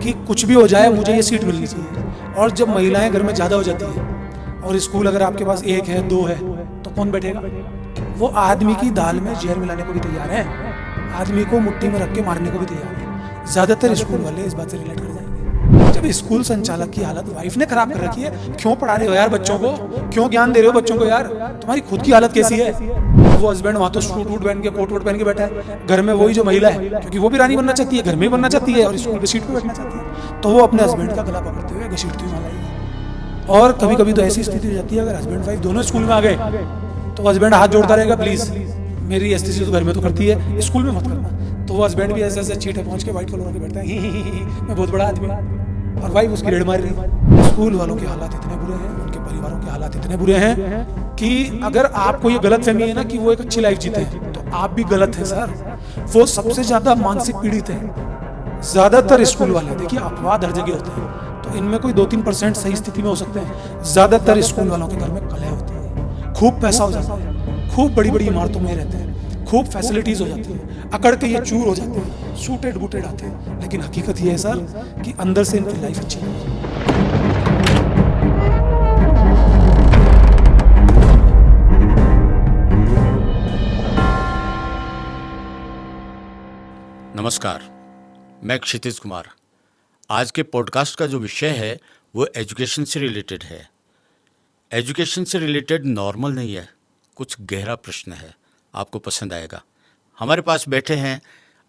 कि कुछ भी हो जाए मुझे ये सीट मिलनी चाहिए। और जब महिलाएं घर में ज़्यादा हो जाती है और स्कूल अगर आपके पास 1 है 2 है तो कौन बैठेगा? वो आदमी की दाल में जहर मिलाने को भी तैयार है, आदमी को मुट्ठी में रख के मारने को भी तैयार है। ज़्यादातर स्कूल वाले इस बात से रिलेट कर जाएंगे। जब स्कूल संचालक की हालत वाइफ ने खराब कर रखी है, क्यों पढ़ा रहे हो यार बच्चों को, क्यों ज्ञान दे रहे हो बच्चों को यार? तुम्हारी खुद की हालत कैसी है? वो हस्बैंड वहाँ तो सूट वूट पहन के कोट वोट पहन के बैठा है, घर में वही जो महिला है, क्योंकि वो भी रानी बनना चाहती है, घर में बनना चाहती है और स्कूल पे सीट पे बैठना चाहती है, तो वो अपने हस्बैंड का गला पकड़ते हुए घसीटती हुई मालाई। और कभी कभी तो ऐसी स्थिति हो जाती है, अगर हस्बैंड वाइफ दोनों स्कूल में आ गए तो हस्बैंड हाथ जोड़ता रहेगा, प्लीज मेरी स्थिति तो घर में तो करती है, स्कूल में मत करना। तो वो हस्बैंड भी ऐसे ऐसे चीटे पहुंच के व्हाइट कलर होकर बैठता है, मैं बहुत बड़ा आदमी हूं, और वाइफ उसकी रेड मार रही है। स्कूल वालों के हालात इतने बुरे हैं, उनके परिवारों के हालात इतने बुरे हैं कि अगर आपको ये गलत फहमी है ना कि वो एक अच्छी लाइफ जीते हैं, तो आप भी गलत है सर। वो सबसे ज्यादा मानसिक पीड़ित है। ज्यादातर स्कूल वाले, देखिए अपवाद हर जगह होते हैं, तो इनमें कोई 2-3% सही स्थिति में हो सकते हैं। ज्यादातर स्कूल वालों के घर में कलह होती है, खूब पैसा हो जाता है, खूब बड़ी बड़ी इमारतों में रहते हैं, खूब फैसिलिटीज हो जाती है, अकड़ के ये चूर हो जाते हैं, सूटेड बूटेड आते हैं, लेकिन हकीकत ये है सर कि अंदर से इनकी लाइफ अच्छी नहीं है। नमस्कार, मैं क्षितिज कुमार। आज के पॉडकास्ट का जो विषय है वो एजुकेशन से रिलेटेड है। एजुकेशन से रिलेटेड नॉर्मल नहीं है, कुछ गहरा प्रश्न है, आपको पसंद आएगा। हमारे पास बैठे हैं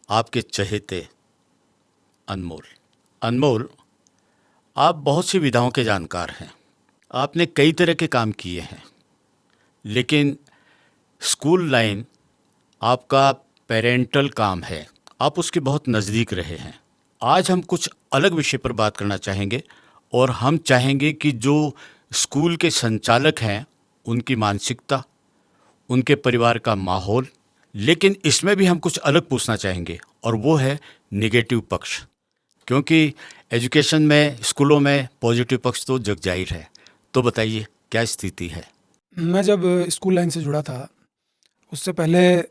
आपके चहेते अनमोल। अनमोल, आप बहुत सी विधाओं के जानकार हैं, आपने कई तरह के काम किए हैं, लेकिन स्कूल लाइन आपका पेरेंटल काम है, आप उसके बहुत नज़दीक रहे हैं। आज हम कुछ अलग विषय पर बात करना चाहेंगे और हम चाहेंगे कि जो स्कूल के संचालक हैं उनकी मानसिकता, उनके परिवार का माहौल, लेकिन इसमें भी हम कुछ अलग पूछना चाहेंगे और वो है नेगेटिव पक्ष, क्योंकि एजुकेशन में, स्कूलों में पॉजिटिव पक्ष तो जग जाहिर है। तो बताइए क्या स्थिति है? मैं जब स्कूल लाइन से जुड़ा था, उससे पहले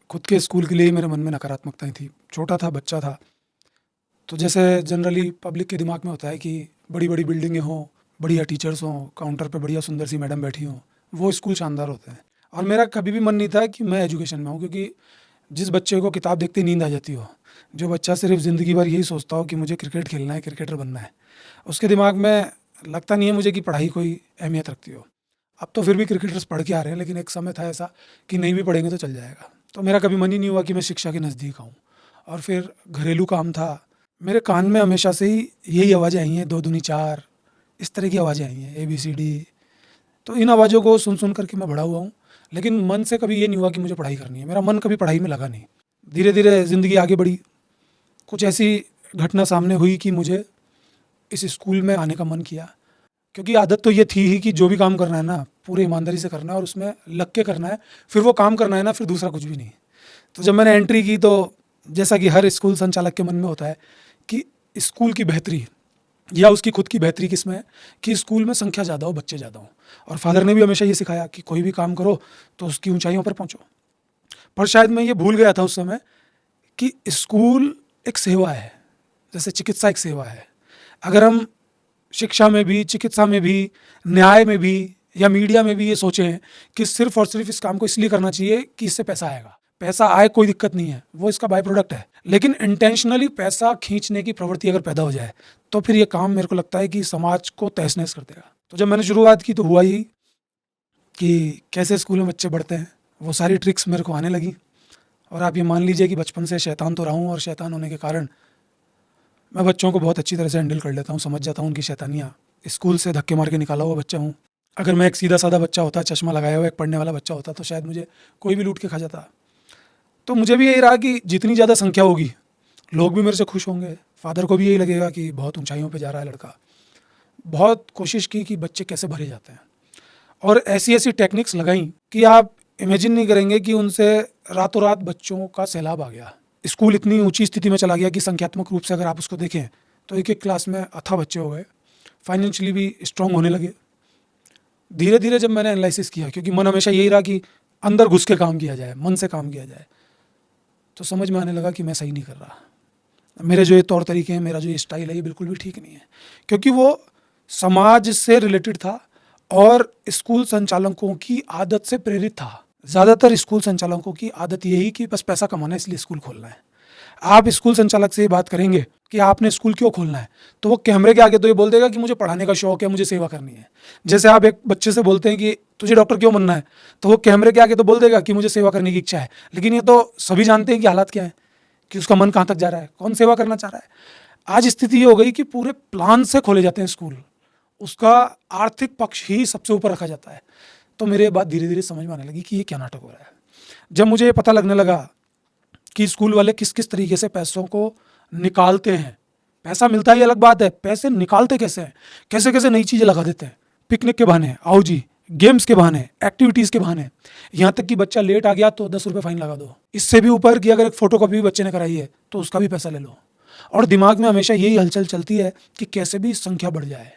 खुद के स्कूल के लिए ही मेरे मन में नकारात्मकताएं थी। छोटा था, बच्चा था, तो जैसे जनरली पब्लिक के दिमाग में होता है कि बड़ी बड़ी बिल्डिंगें हों, बढ़िया टीचर्स हों, काउंटर पे बढ़िया सुंदर सी मैडम बैठी हों, वो स्कूल शानदार होते हैं। और मेरा कभी भी मन नहीं था कि मैं एजुकेशन में हूँ, क्योंकि जिस बच्चे को किताब देखते नींद आ जाती हो, जो बच्चा सिर्फ ज़िंदगी भर यही सोचता हो कि मुझे क्रिकेट खेलना है, क्रिकेटर बनना है, उसके दिमाग में लगता नहीं है मुझे कि पढ़ाई कोई अहमियत रखती हो। अब तो फिर भी क्रिकेटर्स पढ़ के आ रहे हैं, लेकिन एक समय था ऐसा कि नहीं भी पढ़ेंगे तो चल जाएगा। तो मेरा कभी मन ही नहीं हुआ कि मैं शिक्षा के नज़दीक आऊँ। और फिर घरेलू काम था, मेरे कान में हमेशा से ही यही आवाज़ें आई हैं, 2 दूनी 4, इस तरह की आवाज़ें आई हैं, ABCD। तो इन आवाज़ों को सुन सुन करके मैं बड़ा हुआ हूँ, लेकिन मन से कभी ये नहीं हुआ कि मुझे पढ़ाई करनी है। मेरा मन कभी पढ़ाई में लगा नहीं। धीरे धीरे ज़िंदगी आगे बढ़ी, कुछ ऐसी घटना सामने हुई कि मुझे इस स्कूल में आने का मन किया, क्योंकि आदत तो ये थी ही कि जो भी काम करना है ना पूरी ईमानदारी से करना है और उसमें लग के करना है, फिर वो काम करना है ना, फिर दूसरा कुछ भी नहीं। तो जब मैंने एंट्री की, तो जैसा कि हर स्कूल संचालक के मन में होता है कि स्कूल की बेहतरी या उसकी खुद की बेहतरी किसमें है, कि स्कूल में संख्या ज़्यादा हो, बच्चे ज़्यादा हो। और फादर ने भी हमेशा ये सिखाया कि कोई भी काम करो तो उसकी ऊंचाइयों पर पहुँचो। पर शायद मैं ये भूल गया था उस समय कि स्कूल एक सेवा है, जैसे चिकित्सा एक सेवा है। अगर हम शिक्षा में भी, चिकित्सा में भी, न्याय में भी या मीडिया में भी ये सोचें कि सिर्फ और सिर्फ इस काम को इसलिए करना चाहिए कि इससे पैसा आएगा, पैसा आए कोई दिक्कत नहीं है, वो इसका बाय प्रोडक्ट है, लेकिन इंटेंशनली पैसा खींचने की प्रवृत्ति अगर पैदा हो जाए तो फिर ये काम मेरे को लगता है कि समाज को तहस नहस कर देगा। तो जब मैंने शुरुआत की तो हुआ ही कि कैसे स्कूल में बच्चे बढ़ते हैं, वो सारी ट्रिक्स मेरे को आने लगी। और आप ये मान लीजिए कि बचपन से शैतान तो रहा हूँ, और शैतान होने के कारण मैं बच्चों को बहुत अच्छी तरह से हैंडल कर लेता हूँ, समझ जाता हूँ उनकी शैतानियाँ। स्कूल से धक्के मार के निकाला हुआ बच्चा हूँ। अगर मैं एक सीधा साधा बच्चा होता, चश्मा लगाया हुआ एक पढ़ने वाला बच्चा होता, तो शायद मुझे कोई भी लूट के खा जाता। तो मुझे भी यही रहा कि जितनी ज़्यादा संख्या होगी, लोग भी मेरे से खुश होंगे, फादर को भी यही लगेगा कि बहुत ऊंचाइयों पे जा रहा है लड़का। बहुत कोशिश की कि बच्चे कैसे भरे जाते हैं, और ऐसी ऐसी टेक्निक्स लगाई कि आप इमेजिन नहीं करेंगे कि उनसे रातों रात बच्चों का सैलाब आ गया। स्कूल इतनी ऊंची स्थिति में चला गया कि संख्यात्मक रूप से अगर आप उसको देखें तो एक एक क्लास में अथाह बच्चे हो गए, फाइनेंशियली भी स्ट्रॉन्ग होने लगे। धीरे धीरे जब मैंने एनालिसिस किया, क्योंकि मन हमेशा यही रहा कि अंदर घुस के काम किया जाए, मन से काम किया जाए, तो समझ में आने लगा कि मैं सही नहीं कर रहा। मेरे जो ये तौर तरीके हैं, मेरा जो ये स्टाइल है, ये बिल्कुल भी ठीक नहीं है, क्योंकि वो समाज से रिलेटेड था और स्कूल संचालकों की आदत से प्रेरित था। ज़्यादातर स्कूल संचालकों की आदत यही कि बस पैसा कमाना है इसलिए स्कूल खोलना है। आप स्कूल संचालक से ये बात करेंगे कि आपने स्कूल क्यों खोलना है, तो वो कैमरे के आगे तो ये बोल देगा कि मुझे पढ़ाने का शौक है, मुझे सेवा करनी है। जैसे आप एक बच्चे से बोलते हैं कि तुझे डॉक्टर क्यों बनना है, तो वो कैमरे के आगे तो बोल देगा कि मुझे सेवा करने की इच्छा है। लेकिन ये तो सभी जानते हैं कि हालात क्या है, कि उसका मन कहाँ तक जा रहा है, कौन सेवा करना चाह रहा है। आज स्थिति ये हो गई कि पूरे प्लान से खोले जाते हैं स्कूल, उसका आर्थिक पक्ष ही सबसे ऊपर रखा जाता है। तो मेरे बात धीरे धीरे समझ में आने लगी कि ये क्या नाटक हो रहा है। जब मुझे ये पता लगने लगा कि स्कूल वाले किस किस तरीके से पैसों को निकालते हैं, पैसा मिलता है ये अलग बात है, पैसे निकालते कैसे हैं, कैसे कैसे नई चीज़ें लगा देते हैं, पिकनिक के बहाने, आओ जी, गेम्स के बहाने, एक्टिविटीज़ के बहाने, यहाँ तक कि बच्चा लेट आ गया तो 10 रुपये फाइन लगा दो। इससे भी ऊपर कि अगर एक फ़ोटो कॉपी भी बच्चे ने कराई है तो उसका भी पैसा ले लो। और दिमाग में हमेशा यही हलचल चलती है कि कैसे भी संख्या बढ़ जाए।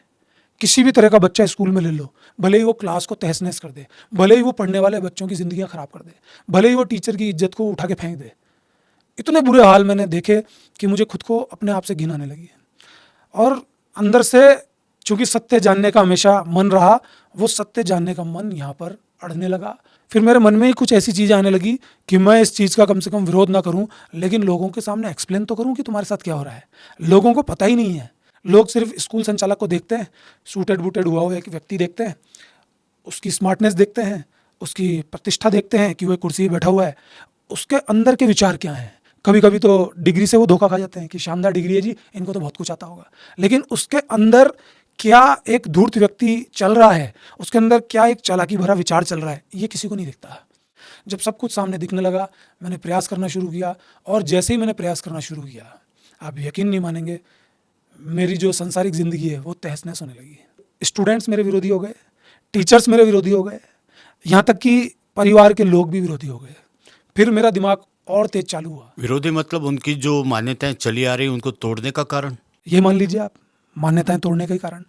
किसी भी तरह का बच्चा स्कूल में ले लो, भले ही वो क्लास को तहस नहस कर दे, भले ही वो पढ़ने वाले बच्चों की ज़िंदगियाँ ख़राब कर दे, भले ही वो टीचर की इज्जत को उठा के फेंक दे। इतने बुरे हाल मैंने देखे कि मुझे खुद को अपने आप से घिन आने लगी। और अंदर से चूंकि सत्य जानने का हमेशा मन रहा, वो सत्य जानने का मन यहाँ पर अड़ने लगा। फिर मेरे मन में ही कुछ ऐसी चीज़ें आने लगी कि मैं इस चीज़ का कम से कम विरोध ना करूं, लेकिन लोगों के सामने एक्सप्लेन तो करूं कि तुम्हारे साथ क्या हो रहा है। लोगों को पता ही नहीं है। लोग सिर्फ स्कूल संचालक को देखते हैं, सूटेड बूटेड हुआ एक व्यक्ति देखते हैं, उसकी स्मार्टनेस देखते हैं, उसकी प्रतिष्ठा देखते हैं कि वो कुर्सी पर बैठा हुआ है, उसके अंदर के विचार क्या हैं। कभी कभी तो डिग्री से वो धोखा खा जाते हैं कि शानदार डिग्री है जी, इनको तो बहुत कुछ आता होगा, लेकिन उसके अंदर क्या एक धूर्त व्यक्ति चल रहा है, उसके अंदर क्या एक चालाकी भरा विचार चल रहा है, ये किसी को नहीं दिखता। जब सब कुछ सामने दिखने लगा, मैंने प्रयास करना शुरू किया, और जैसे ही मैंने प्रयास करना शुरू किया, आप यकीन नहीं मानेंगे, मेरी जो सांसारिक ज़िंदगी है वो तहस नहस होने लगी। स्टूडेंट्स मेरे विरोधी हो गए, टीचर्स मेरे विरोधी हो गए, यहाँ तक कि परिवार के लोग भी विरोधी हो गए। फिर मेरा दिमाग और तेज चालू हुआ। विरोधी मतलब उनकी जो मान्यताएं चली आ रही उनको तोड़ने का कारण? ये मान लीजिए आप, मान्यताएं तोड़ने का ही कारण।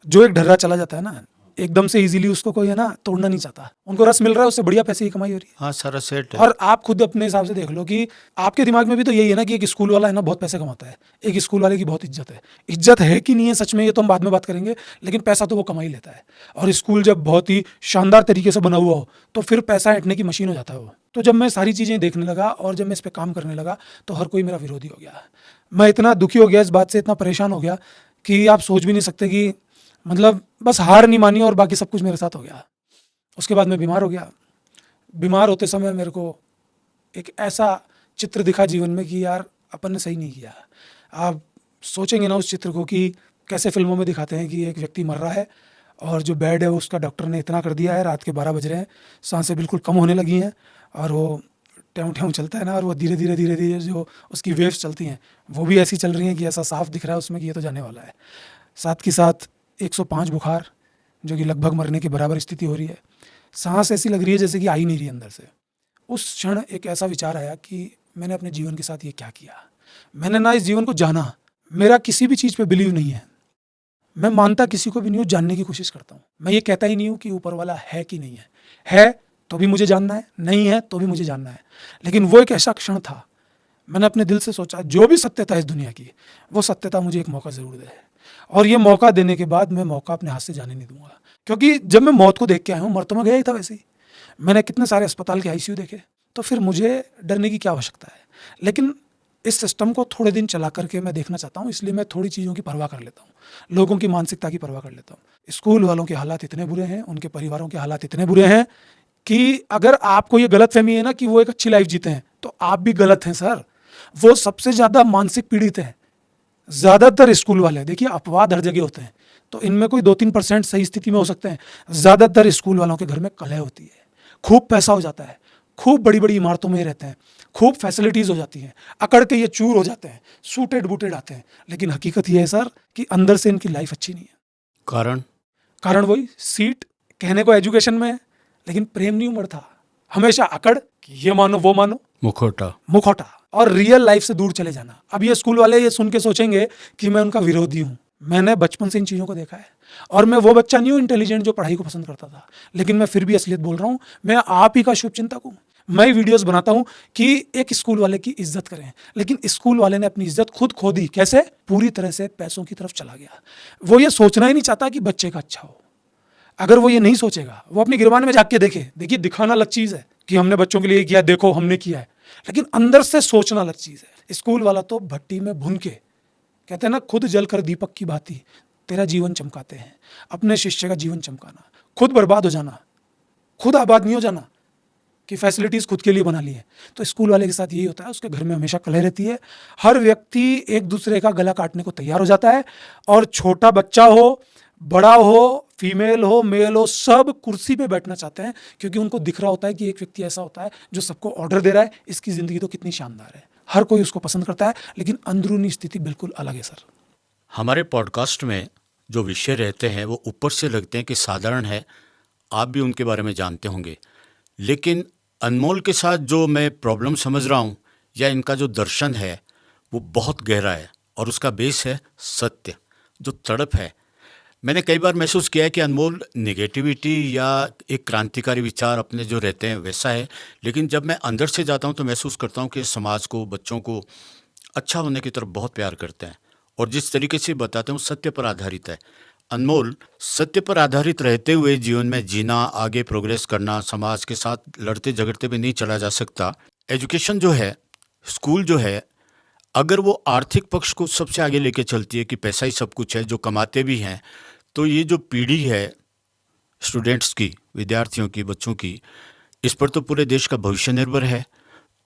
जो एक ढर्रा चला जाता है ना एकदम से इजीली, उसको कोई है ना तोड़ना नहीं चाहता। उनको रस मिल रहा है, उससे बढ़िया पैसे की कमाई हो रही है। हाँ, सारा सेट है। और आप खुद अपने हिसाब से देख लो कि आपके दिमाग में भी तो यही है ना कि एक स्कूल वाला है ना बहुत पैसे कमाता है, एक स्कूल वाले की बहुत इज्जत है। इज्जत है कि नहीं है सच में, ये तो हम बाद में बात करेंगे, लेकिन पैसा तो वो कमा ही लेता है। और स्कूल जब बहुत ही शानदार तरीके से बना हुआ हो तो फिर पैसा ऐंठने की मशीन हो जाता है वो। तो जब मैं सारी चीज़ें देखने लगा और जब मैं इस पर काम करने लगा तो हर कोई मेरा विरोधी हो गया। मैं इतना दुखी हो गया इस बात से, इतना परेशान हो गया कि आप सोच भी नहीं सकते कि मतलब बस हार नहीं मानी और बाकी सब कुछ मेरे साथ हो गया। उसके बाद मैं बीमार हो गया। बीमार होते समय मेरे को एक ऐसा चित्र दिखा जीवन में कि यार अपन ने सही नहीं किया। आप सोचेंगे ना उस चित्र को कि कैसे फिल्मों में दिखाते हैं कि एक व्यक्ति मर रहा है और जो बेड है उसका डॉक्टर ने इतना कर दिया है, रात के 12 बज रहे हैं, सांसें बिल्कुल कम होने लगी हैं और वो ट्यों ट्यों चलता है ना, और वो धीरे धीरे जो उसकी वेव्स चलती हैं वो भी ऐसी चल रही हैं कि ऐसा साफ दिख रहा है उसमें कि ये तो जाने वाला है। साथ के साथ 105 बुखार, जो कि लगभग मरने के बराबर स्थिति हो रही है। सांस ऐसी लग रही है जैसे कि आ ही नहीं रही अंदर से। उस क्षण एक ऐसा विचार आया कि मैंने अपने जीवन के साथ ये क्या किया। मैंने ना इस जीवन को जाना, मेरा किसी भी चीज़ पे बिलीव नहीं है, मैं मानता किसी को भी नहीं हूँ, जानने की कोशिश करता हूँ। मैं ये कहता ही नहीं हूँ कि ऊपर वाला है कि नहीं है तो भी मुझे जानना है, नहीं है तो भी मुझे जानना है। लेकिन वो एक ऐसा क्षण था, मैंने अपने दिल से सोचा जो भी सत्यता इस दुनिया की, वो सत्यता मुझे एक मौका ज़रूर दे, और ये मौका देने के बाद मैं मौका अपने हाथ से जाने नहीं दूंगा। क्योंकि जब मैं मौत को देख के आया हूँ, मर तो मैं गया ही था वैसे ही, मैंने कितने सारे अस्पताल के आईसीयू देखे, तो फिर मुझे डरने की क्या आवश्यकता है। लेकिन इस सिस्टम को थोड़े दिन चला करके मैं देखना चाहता हूँ, इसलिए मैं थोड़ी चीज़ों की परवाह कर लेता हूँ, लोगों की मानसिकता की परवाह कर लेता हूँ। स्कूल वालों के हालात इतने बुरे हैं, उनके परिवारों के हालात इतने बुरे हैं कि अगर आपको ये गलतफहमी है ना कि वो एक अच्छी लाइफ जीते हैं, तो आप भी गलत हैं सर। वो सबसे ज़्यादा मानसिक पीड़ित हैं, ज़्यादातर स्कूल वाले। देखिए अपवाद हर जगह होते हैं, तो इनमें कोई 2-3% सही स्थिति में हो सकते हैं। ज़्यादातर स्कूल वालों के घर में कलह होती है, खूब पैसा हो जाता है, खूब बड़ी बड़ी इमारतों में रहते हैं, खूब फैसिलिटीज़ हो जाती हैं, अकड़ के ये चूर हो जाते हैं, सूटेड बूटेड आते हैं। लेकिन हकीकत ये है सर कि अंदर से इनकी लाइफ अच्छी नहीं है। कारण वही सीट, कहने को एजुकेशन में है, लेकिन प्रेम नहीं उमड़ता, हमेशा अकड़ कि ये मानो वो मानो, मुखौटा और रियल लाइफ से दूर चले जाना। अब ये स्कूल वाले ये सुन के सोचेंगे कि मैं उनका विरोधी हूँ। मैंने बचपन से इन चीज़ों को देखा है, और मैं वो बच्चा नहीं हूँ इंटेलिजेंट जो पढ़ाई को पसंद करता था, लेकिन मैं फिर भी असलियत बोल रहा हूँ। मैं आप ही का शुभचिंतक हूँ, मैं वीडियोस बनाता हूँ कि एक स्कूल वाले की इज्जत करें, लेकिन स्कूल वाले ने अपनी इज्जत खुद खो दी। कैसे? पूरी तरह से पैसों की तरफ चला गया। वो ये सोचना ही नहीं चाहता कि बच्चे का अच्छा हो। अगर वो ये नहीं सोचेगा, वो अपनी गिरबान में जाके देखे। देखिए, दिखाना अलग चीज़ है कि हमने बच्चों के लिए किया, देखो हमने किया है, लेकिन अंदर से सोचना अलग चीज़ है। स्कूल वाला तो भट्टी में भुन के, कहते हैं ना, खुद जलकर दीपक की भांति तेरा जीवन चमकाते हैं। अपने शिष्य का जीवन चमकाना, खुद बर्बाद हो जाना, खुद आबाद नहीं हो जाना कि फैसिलिटीज़ खुद के लिए बना ली है। तो स्कूल वाले के साथ यही होता है, उसके घर में हमेशा कलह रहती है। हर व्यक्ति एक दूसरे का गला काटने को तैयार हो जाता है, और छोटा बच्चा हो, बड़ा हो, फीमेल हो, मेल हो, सब कुर्सी पे बैठना चाहते हैं, क्योंकि उनको दिख रहा होता है कि एक व्यक्ति ऐसा होता है जो सबको ऑर्डर दे रहा है, इसकी ज़िंदगी तो कितनी शानदार है। हर कोई उसको पसंद करता है, लेकिन अंदरूनी स्थिति बिल्कुल अलग है सर। हमारे पॉडकास्ट में जो विषय रहते हैं वो ऊपर से लगते हैं कि साधारण है, आप भी उनके बारे में जानते होंगे, लेकिन अनमोल के साथ जो मैं प्रॉब्लम समझ रहा हूँ या इनका जो दर्शन है वो बहुत गहरा है, और उसका बेस है सत्य, जो तड़प है। मैंने कई बार महसूस किया है कि अनमोल नेगेटिविटी या एक क्रांतिकारी विचार अपने जो रहते हैं वैसा है, लेकिन जब मैं अंदर से जाता हूँ तो महसूस करता हूँ कि समाज को, बच्चों को अच्छा होने की तरफ बहुत प्यार करते हैं, और जिस तरीके से बताते हैं वो सत्य पर आधारित है। अनमोल, सत्य पर आधारित रहते हुए जीवन में जीना, आगे प्रोग्रेस करना, समाज के साथ लड़ते झगड़ते भी नहीं चला जा सकता। एजुकेशन जो है, स्कूल जो है, अगर वो आर्थिक पक्ष को सबसे आगे लेके चलती है कि पैसा ही सब कुछ है, जो कमाते भी हैं, तो ये जो पीढ़ी है स्टूडेंट्स की, विद्यार्थियों की, बच्चों की, इस पर तो पूरे देश का भविष्य निर्भर है।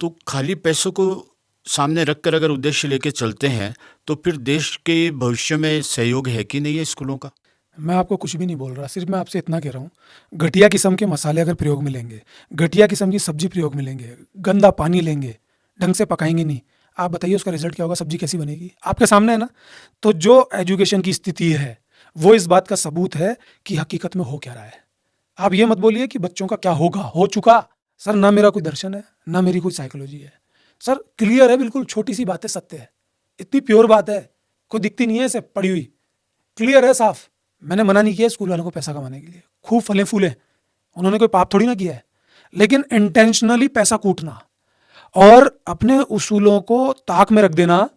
तो खाली पैसों को सामने रखकर अगर उद्देश्य लेके चलते हैं तो फिर देश के भविष्य में सहयोग है कि नहीं है स्कूलों का? मैं आपको कुछ भी नहीं बोल रहा, सिर्फ मैं आपसे इतना कह रहा हूँ, घटिया किस्म के मसाले अगर प्रयोग में लेंगे, घटिया किस्म की सब्जी प्रयोग में लेंगे, गंदा पानी लेंगे, ढंग से पकाएंगे नहीं, आप बताइए उसका रिजल्ट क्या होगा? सब्जी कैसी बनेगी? आपके सामने है ना। तो जो एजुकेशन की स्थिति है वो इस बात का सबूत है कि हकीकत में हो क्या रहा है। आप ये मत बोलिए कि बच्चों का क्या होगा, हो चुका। सर, ना मेरा कोई दर्शन है, ना मेरी कोई साइकोलॉजी है सर। क्लियर है, बिल्कुल छोटी सी बात है, सत्य है, इतनी प्योर बात है, कोई दिखती नहीं है इसे पड़ी हुई, क्लियर है, साफ। मैंने मना नहीं किया स्कूल वालों को पैसा कमाने के लिए, खूब फले फूले, उन्होंने कोई पाप थोड़ी ना किया है, लेकिन इंटेंशनली पैसा कूटना और अपने उसूलों को ताक में रख देना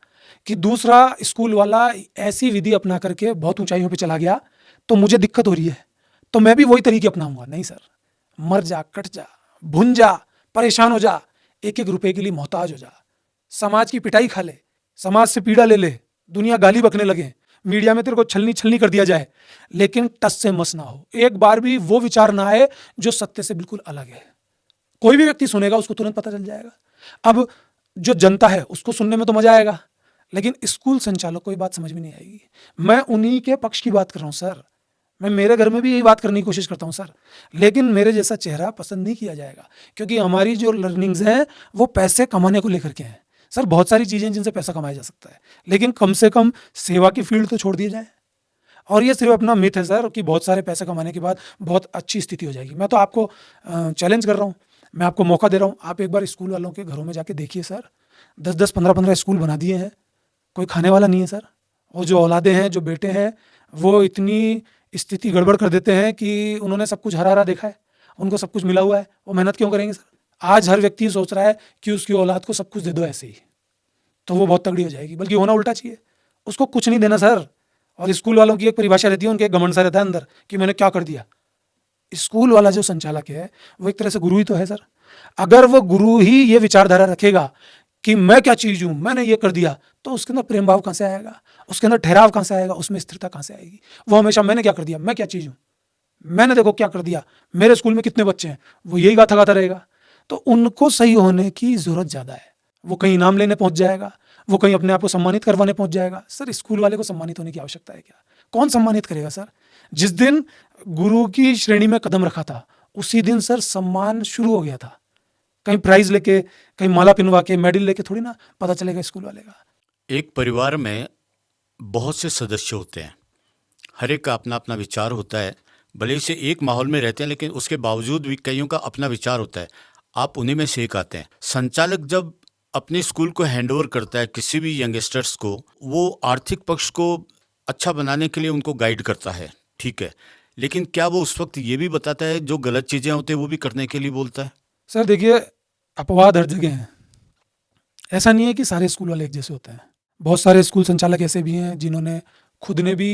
कि दूसरा स्कूल वाला ऐसी विधि अपना करके बहुत ऊंचाइयों पे चला गया तो मुझे दिक्कत हो रही है तो मैं भी वही तरीके अपनाऊंगा। नहीं सर, मर जा, कट जा, भुन जा, परेशान हो जा, एक एक रुपए के लिए मोहताज हो जा, समाज की पिटाई खा ले, समाज से पीड़ा ले ले, दुनिया गाली बकने लगे, मीडिया में तेरे को छलनी छलनी कर दिया जाए, लेकिन टस से मस ना हो, एक बार भी वो विचार ना आए जो सत्य से बिल्कुल अलग है। कोई भी व्यक्ति सुनेगा उसको तुरंत पता चल जाएगा। अब जो जनता है उसको सुनने में तो मजा आएगा, लेकिन स्कूल संचालक को ये बात समझ में नहीं आएगी। मैं उन्हीं के पक्ष की बात कर रहा हूँ सर, मैं मेरे घर में भी यही बात करने की कोशिश करता हूँ सर, लेकिन मेरे जैसा चेहरा पसंद नहीं किया जाएगा, क्योंकि हमारी जो लर्निंग्स हैं वो पैसे कमाने को लेकर के हैं सर। बहुत सारी चीज़ें जिनसे पैसा कमाया जा सकता है, लेकिन कम से कम सेवा की फील्ड तो छोड़ दिया जाए। और ये सिर्फ अपना मिथ है सर कि बहुत सारे पैसे कमाने के बाद बहुत अच्छी स्थिति हो जाएगी। मैं तो आपको चैलेंज कर रहा हूँ, मैं आपको मौका दे रहा हूँ, आप एक बार स्कूल वालों के घरों में जाके देखिए सर, 10-10, 15-15 स्कूल बना दिए हैं, कोई खाने वाला नहीं है सर। और जो औलादे हैं, जो बेटे हैं, वो इतनी स्थिति गड़बड़ कर देते हैं कि उन्होंने सब कुछ हरा हरा देखा है, उनको सब कुछ मिला हुआ है, वो मेहनत क्यों करेंगे सर? आज हर व्यक्ति सोच रहा है कि उसकी औलाद को सब कुछ दे दो ऐसे ही, तो वो बहुत तगड़ी हो जाएगी, बल्कि होना उल्टा चाहिए, उसको कुछ नहीं देना सर। और स्कूल वालों की एक परिभाषा रहती है, उनके एक घमंड सा रहता है अंदर कि मैंने क्या कर दिया। स्कूल वाला जो संचालक है वो एक तरह से गुरु ही तो है सर। अगर वो गुरु ही ये विचारधारा रखेगा कि मैं क्या चीज़ हूँ, मैंने ये कर दिया, तो उसके अंदर प्रेम भाव कहाँ से आएगा, उसके अंदर ठहराव कहाँ से आएगा, उसमें स्थिरता कहाँ से आएगी? वो हमेशा मैंने क्या कर दिया, मैं क्या चीज़ हूँ, मैंने देखो क्या कर दिया, मेरे स्कूल में कितने बच्चे हैं, वो यही गाथा गाता रहेगा। तो उनको सही होने की ज़रूरत ज़्यादा है। वो कहीं इनाम लेने पहुँच जाएगा, वो कहीं अपने आप को सम्मानित करवाने पहुँच जाएगा। सर, स्कूल वाले को सम्मानित होने की आवश्यकता है क्या? कौन सम्मानित करेगा सर? जिस दिन गुरु की श्रेणी में कदम रखा था उसी दिन सर सम्मान शुरू हो गया था। कहीं प्राइज लेके, कहीं माला पिनवा के, मेडल लेके थोड़ी ना पता चलेगा स्कूल वाले का। एक परिवार में बहुत से सदस्य होते हैं, हर एक का अपना अपना विचार होता है, भले से एक माहौल में रहते हैं लेकिन उसके बावजूद भी कईयों का अपना विचार होता है। आप उन्हीं में से एक आते हैं। संचालक जब अपने स्कूल को हैंडओवर करता है किसी भी यंगस्टर्स को, वो आर्थिक पक्ष को अच्छा बनाने के लिए उनको गाइड करता है, ठीक है, लेकिन क्या वो उस वक्त ये भी बताता है जो गलत चीज़ें होती हैं वो भी करने के लिए बोलता है? सर देखिए, अपवाद हर जगह हैं। ऐसा नहीं है कि सारे स्कूल वाले एक जैसे होते हैं। बहुत सारे स्कूल संचालक ऐसे भी हैं जिन्होंने खुद ने भी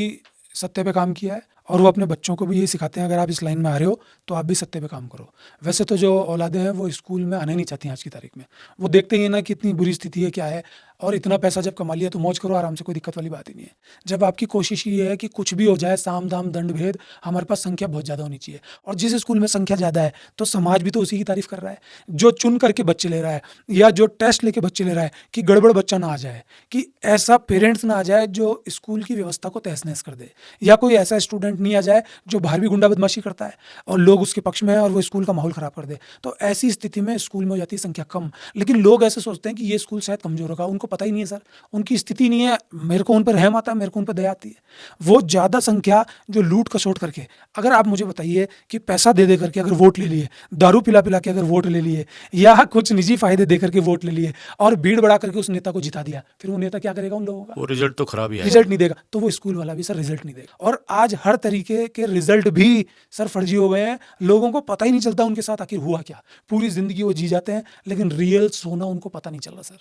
सत्य पे काम किया है और वो अपने बच्चों को भी यही सिखाते हैं, अगर आप इस लाइन में आ रहे हो तो आप भी सत्य पे काम करो। वैसे तो जो औलादें हैं वो स्कूल में आना ही नहीं चाहती हैं आज की तारीख में। वो देखते ही हैं ना कि इतनी बुरी स्थिति है, क्या है, और इतना पैसा जब कमा लिया तो मौज करो आराम से, कोई दिक्कत वाली बात ही नहीं है। जब आपकी कोशिश ये है कि कुछ भी हो जाए, साम दाम दंड भेद, हमारे पास संख्या बहुत ज़्यादा होनी चाहिए, और जिस स्कूल में संख्या ज़्यादा है तो समाज भी तो उसी की तारीफ कर रहा है। जो चुन करके बच्चे ले रहा है या जो टेस्ट लेके बच्चे ले रहा है कि गड़बड़ बच्चा ना आ जाए, कि ऐसा पेरेंट्स ना आ जाए जो स्कूल की व्यवस्था को तहस नहस कर दे, या कोई ऐसा स्टूडेंट नहीं आ जाए जो बाहर भी गुंडा बदमाशी करता है और लोग उसके पक्ष में हैं और वो स्कूल का माहौल खराब कर दे। तो ऐसी स्थिति में स्कूल में हो जाती है संख्या कम। लेकिन लोग ऐसे सोचते हैं कि ये स्कूल शायद कमजोर होगा, उनको पता ही नहीं है सर, उनकी स्थिति नहीं है। मेरे को उन पर रहम आता है, मेरे को उन पर दया आती है। वो ज़्यादा संख्या जो लूट खसोट करके, अगर आप मुझे बताइए कि पैसा दे दे करके अगर वोट ले लिए, दारू पिला पिला के अगर वोट ले लिए, या कुछ निजी फायदे दे करके वोट ले लिए और भीड़ बढ़ा करके उस नेता को जिता दिया, फिर वो नेता क्या करेगा उन लोगों का? वो रिजल्ट तो खराब ही है। रिजल्ट नहीं देगा, तो वो स्कूल वाला भी सर रिजल्ट नहीं देगा। और आज हर तरीके के रिजल्ट भी सर फर्जी हो गए हैं। लोगों को पता ही नहीं चलता उनके साथ आखिर हुआ क्या। पूरी जिंदगी वो जी जाते हैं लेकिन रियल सोना उनको पता नहीं चल रहा। सर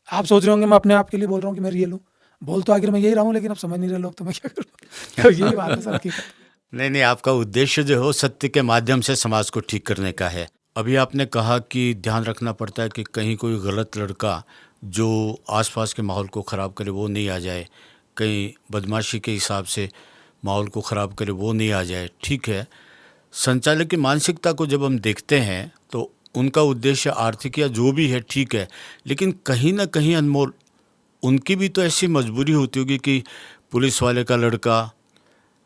आप सोच रहे होंगे मैं अपने आप के लिए बोल रहा हूँ कि मैं रियल हूँ, बोल तो आखिर मैं यही रहा हूँ, लेकिन अब समझ नहीं रहे लोग तो मैं क्या करूँ। तो यही बात है सर हकीकत। नहीं नहीं, आपका उद्देश्य जो हो सत्य के माध्यम से समाज को ठीक करने का है। अभी आपने कहा कि ध्यान रखना पड़ता है कि कहीं कोई गलत लड़का जो आसपास के माहौल को ख़राब करे वो नहीं आ जाए, कहीं बदमाशी के हिसाब से माहौल को ख़राब करे वो नहीं आ जाए। ठीक है, संचालक की मानसिकता को जब हम देखते हैं तो उनका उद्देश्य आर्थिक या जो भी है ठीक है, लेकिन कहीं ना कहीं अनमोल उनकी भी तो ऐसी मजबूरी होती होगी कि पुलिस वाले का लड़का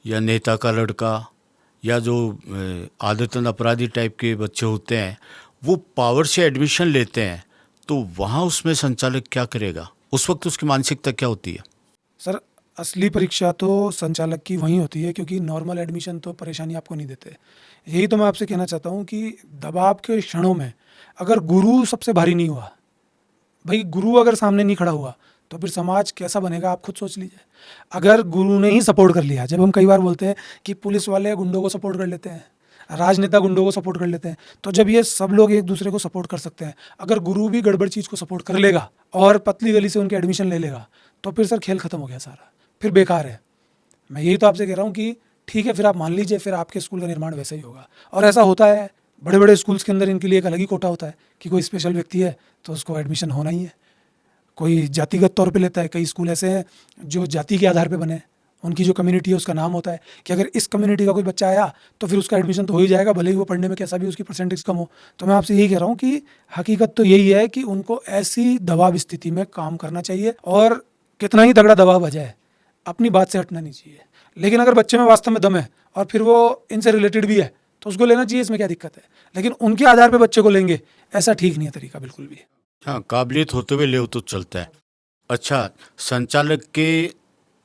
या नेता का लड़का या जो आदतन अपराधी टाइप के बच्चे होते हैं वो पावर से एडमिशन लेते हैं, तो वहाँ उसमें संचालक क्या करेगा? उस वक्त उसकी मानसिकता क्या होती है? सर असली परीक्षा तो संचालक की वहीं होती है, क्योंकि नॉर्मल एडमिशन तो परेशानी आपको नहीं देते। यही तो मैं आपसे कहना चाहता हूँ कि दबाव के क्षणों में अगर गुरु सबसे भारी नहीं हुआ, भाई गुरु अगर सामने नहीं खड़ा हुआ तो फिर समाज कैसा बनेगा आप खुद सोच लीजिए। अगर गुरु ने ही सपोर्ट कर लिया, जब हम कई बार बोलते हैं कि पुलिस वाले गुंडों को सपोर्ट कर लेते हैं, राजनेता गुंडों को सपोर्ट कर लेते हैं, तो जब ये सब लोग एक दूसरे को सपोर्ट कर सकते हैं, अगर गुरु भी गड़बड़ चीज़ को सपोर्ट कर लेगा और पतली गली से उनके एडमिशन ले लेगा, तो फिर सर खेल खत्म हो गया सारा, फिर बेकार है। मैं यही तो आपसे कह रहा हूँ कि ठीक है, फिर आप मान लीजिए फिर आपके स्कूल का निर्माण वैसा ही होगा। और ऐसा होता है बड़े बड़े स्कूल्स के अंदर, इनके लिए एक अलग ही कोटा होता है कि कोई स्पेशल व्यक्ति है तो उसको एडमिशन होना ही है। कोई जातिगत तौर पे लेता है, कई स्कूल ऐसे हैं जो जाति के आधार पे बने हैं, उनकी जो कम्युनिटी है उसका नाम होता है कि अगर इस कम्युनिटी का कोई बच्चा आया तो फिर उसका एडमिशन तो हो ही जाएगा, भले ही वो पढ़ने में कैसा भी उसकी परसेंटेज कम हो। तो मैं आपसे यही कह रहा हूँ कि हकीकत तो यही है कि उनको ऐसी दबाव स्थिति में काम करना चाहिए, और कितना ही तगड़ा दबाव आ जाए अपनी बात से हटना नहीं चाहिए। लेकिन अगर बच्चे में वास्तव में दम है और फिर वो इनसे रिलेटेड भी है तो उसको लेना चाहिए, इसमें क्या दिक्कत है। लेकिन उनके आधार पर बच्चे को लेंगे, ऐसा ठीक नहीं है तरीका बिल्कुल भी। हाँ, काबिलियत होते हुए ले तो चलता है। अच्छा, संचालक के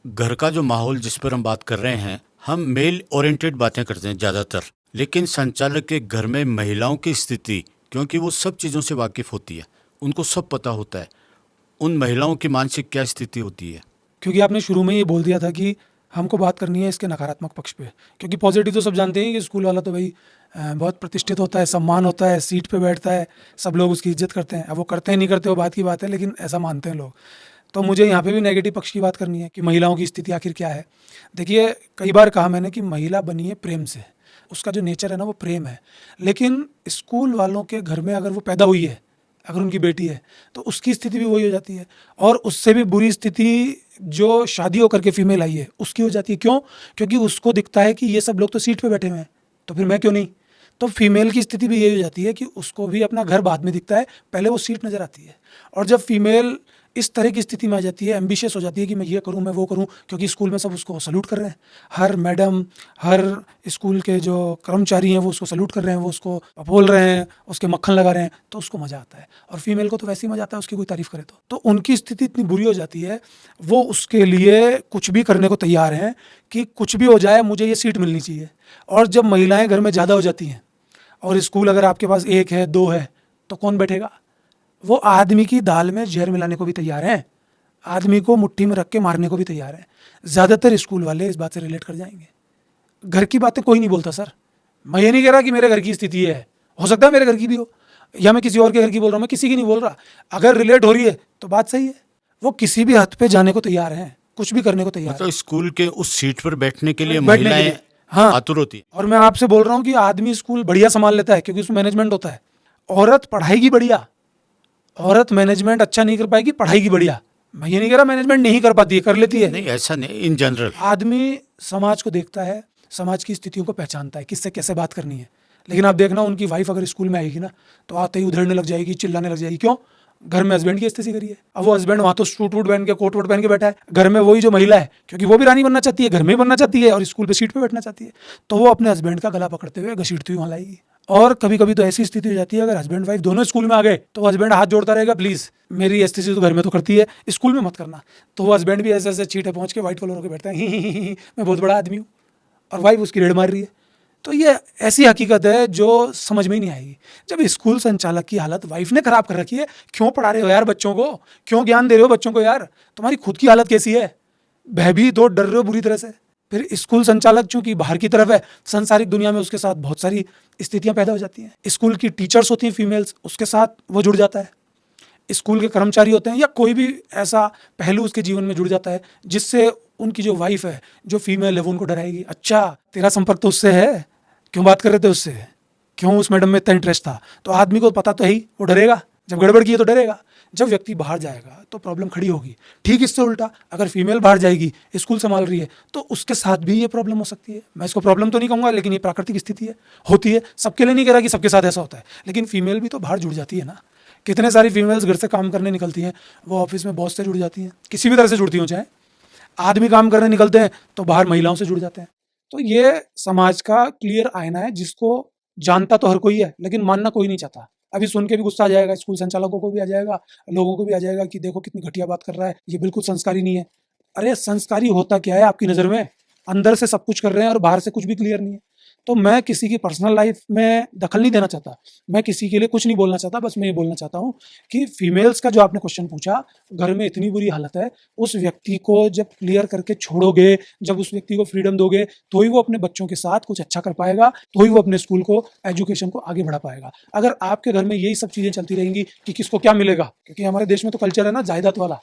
घर का जो माहौल जिस पर हम बात कर रहे हैं, हम मेल ओरिएंटेड बातें करते हैं ज़्यादातर, लेकिन संचालक के घर में महिलाओं की स्थिति, क्योंकि वो सब चीज़ों से वाकिफ़ होती है, उनको सब पता होता है, उन महिलाओं की मानसिक क्या स्थिति होती है? क्योंकि आपने शुरू में ये बोल दिया था कि हमको बात करनी है इसके नकारात्मक पक्ष पे, क्योंकि पॉजिटिव तो सब जानते हैं कि स्कूल वाला तो भाई बहुत प्रतिष्ठित होता है, सम्मान होता है, सीट पे बैठता है, सब लोग उसकी इज्जत करते हैं। अब वो करते हैं नहीं करते वो बात की बात है, लेकिन ऐसा मानते हैं लोग। तो मुझे यहाँ पे भी नेगेटिव पक्ष की बात करनी है कि महिलाओं की स्थिति आखिर क्या है। देखिए, कई बार कहा मैंने कि महिला बनी है प्रेम से, उसका जो नेचर है ना वो प्रेम है। लेकिन स्कूल वालों के घर में अगर वो पैदा हुई है, अगर उनकी बेटी है, तो उसकी स्थिति भी वही हो जाती है, और उससे भी बुरी स्थिति जो शादी होकर के फीमेल आई है उसकी हो जाती है। क्यों? क्योंकि उसको दिखता है कि ये सब लोग तो सीट पे बैठे हुए हैं, तो फिर मैं क्यों नहीं। तो फीमेल की स्थिति भी यही हो जाती है कि उसको भी अपना घर बाद में दिखता है, पहले वो सीट नज़र आती है। और जब फीमेल इस तरह की स्थिति में आ जाती है, एम्बिशियस हो जाती है कि मैं ये करूँ, मैं वो करूँ, क्योंकि स्कूल में सब उसको सल्यूट कर रहे हैं, हर मैडम, हर स्कूल के जो कर्मचारी हैं वो उसको सल्यूट कर रहे हैं, वो उसको बोल रहे हैं, उसके मक्खन लगा रहे हैं, तो उसको मज़ा आता है। और फीमेल को तो वैसे ही मज़ा आता है उसकी कोई तारीफ़ करे तो उनकी स्थिति इतनी बुरी हो जाती है, वो उसके लिए कुछ भी करने को तैयार हैं कि कुछ भी हो जाए, मुझे ये सीट मिलनी चाहिए। और जब महिलाएँ घर में ज़्यादा हो जाती हैं और स्कूल अगर आपके पास 1 है 2 है, तो कौन बैठेगा? वो आदमी की दाल में जहर मिलाने को भी तैयार हैं, आदमी को मुट्ठी में रख के मारने को भी तैयार हैं। ज़्यादातर स्कूल वाले इस बात से रिलेट कर जाएंगे। घर की बातें कोई नहीं बोलता सर। मैं ये नहीं कह रहा कि मेरे घर की स्थिति है, हो सकता है मेरे घर की भी हो। या मैं किसी और के घर की बोल रहा हूँ, मैं किसी की नहीं बोल रहा, अगर रिलेट हो रही है तो बात सही है। वो किसी भी हद पे जाने को तैयार हैं, कुछ भी करने को तैयार मतलब स्कूल के उस सीट पर बैठने के लिए हैं बैठने के महिलाएं लिए। हाँ, आतुर होती हैं। और मैं आपसे बोल रहा हूँ कि आदमी स्कूल बढ़िया संभाल लेता है क्योंकि उसमें मैनेजमेंट होता है। औरत पढ़ाएगी बढ़िया, औरत मैनेजमेंट अच्छा नहीं कर पाएगी, पढ़ाएगी बढ़िया। मैं ये नहीं कह रहा मैनेजमेंट नहीं कर पाती है, कर लेती है। नहीं, ऐसा नहीं, इन जनरल। आदमी समाज को देखता है, समाज की स्थितियों को पहचानता है, किससे कैसे बात करनी है। लेकिन आप देखना, उनकी वाइफ अगर स्कूल में आएगी ना तो आते ही उधेड़ने लग जाएगी, चिल्लाने लग जाएगी। क्यों? घर में हस्बैंड की स्थिति करी है। अब वो हस्बैंड वहां तो सूट वूट पहन के, कोट वोट पहन के बैठा है, घर में वही जो महिला है, क्योंकि वो भी रानी बनना चाहती है, घर में ही बनना चाहती है और स्कूल पे सीट पे बैठना चाहती है, तो वो अपने हस्बैंड का गला पकड़ते हुए घसीटती हुई वहां लाएगी। और कभी कभी तो ऐसी स्थिति हो जाती है, अगर हस्बैंड वाइफ दोनों स्कूल में आ गए तो हस्बैंड हाथ जोड़ता रहेगा, प्लीज मेरी स्थिति तो घर में तो करती है, स्कूल में मत करना। तो वो हस्बैंड भी ऐसे ऐसे चीटे पहुंच के व्हाइट कलर होकर बैठता है, मैं बहुत बड़ा आदमी हूँ, और वाइफ उसकी रेड़ मार रही है। तो ये ऐसी हकीकत है जो समझ में ही नहीं आएगी। जब स्कूल संचालक की हालत वाइफ ने खराब कर रखी है, क्यों पढ़ा रहे हो यार बच्चों को, क्यों ज्ञान दे रहे हो बच्चों को यार, तुम्हारी खुद की हालत कैसी है, भयभीत हो, डर रहे हो बुरी तरह से। फिर स्कूल संचालक चूंकि बाहर की तरफ है, सांसारिक दुनिया में उसके साथ बहुत सारी स्थितियां पैदा हो जाती हैं। स्कूल की टीचर्स होती हैं फीमेल्स, उसके साथ वो जुड़ जाता है। स्कूल के कर्मचारी होते हैं या कोई भी ऐसा पहलू उसके जीवन में जुड़ जाता है जिससे उनकी जो वाइफ है, जो फीमेल है, वो उनको डराएगी। अच्छा, तेरा संपर्क तो उससे है, क्यों बात कर रहे थे उससे, क्यों उस मैडम में इतना इंटरेस्ट था, तो आदमी को पता तो है ही, वो डरेगा। जब गड़बड़ की है तो डरेगा। जब व्यक्ति बाहर जाएगा तो प्रॉब्लम खड़ी होगी। ठीक इससे उल्टा, अगर फीमेल बाहर जाएगी, स्कूल संभाल रही है, तो उसके साथ भी ये प्रॉब्लम हो सकती है। मैं इसको प्रॉब्लम तो नहीं कहूँगा, लेकिन ये प्राकृतिक स्थिति है, होती है। सबके लिए नहीं कह रहा कि सबके साथ ऐसा होता है, लेकिन फीमेल भी तो बाहर जुड़ जाती है ना। कितने सारी फीमेल्स घर से काम करने निकलती हैं, वो ऑफिस में बॉस से जुड़ जाती हैं, किसी भी तरह से जुड़ती हों। चाहे आदमी काम करने निकलते हैं तो बाहर महिलाओं से जुड़ जाते हैं। तो ये समाज का क्लियर आईना है, जिसको जानता तो हर कोई है लेकिन मानना कोई नहीं चाहता। अभी सुन के भी गुस्सा आ जाएगा, स्कूल संचालकों को भी आ जाएगा, लोगों को भी आ जाएगा कि देखो कितनी घटिया बात कर रहा है, ये बिल्कुल संस्कारी नहीं है। अरे संस्कारी होता क्या है आपकी नज़र में? अंदर से सब कुछ कर रहे हैं और बाहर से कुछ भी क्लियर नहीं है। तो मैं किसी की पर्सनल लाइफ में दखल नहीं देना चाहता, मैं किसी के लिए कुछ नहीं बोलना चाहता। बस मैं ये बोलना चाहता हूँ कि फीमेल्स का जो आपने क्वेश्चन पूछा, घर में इतनी बुरी हालत है, उस व्यक्ति को जब क्लियर करके छोड़ोगे, जब उस व्यक्ति को फ्रीडम दोगे, तो ही वो अपने बच्चों के साथ कुछ अच्छा कर पाएगा, तो ही वो अपने स्कूल को, एजुकेशन को आगे बढ़ा पाएगा। अगर आपके घर में यही सब चीज़ें चलती रहेंगी कि किसको क्या मिलेगा, क्योंकि हमारे देश में तो कल्चर है ना जायदाद वाला,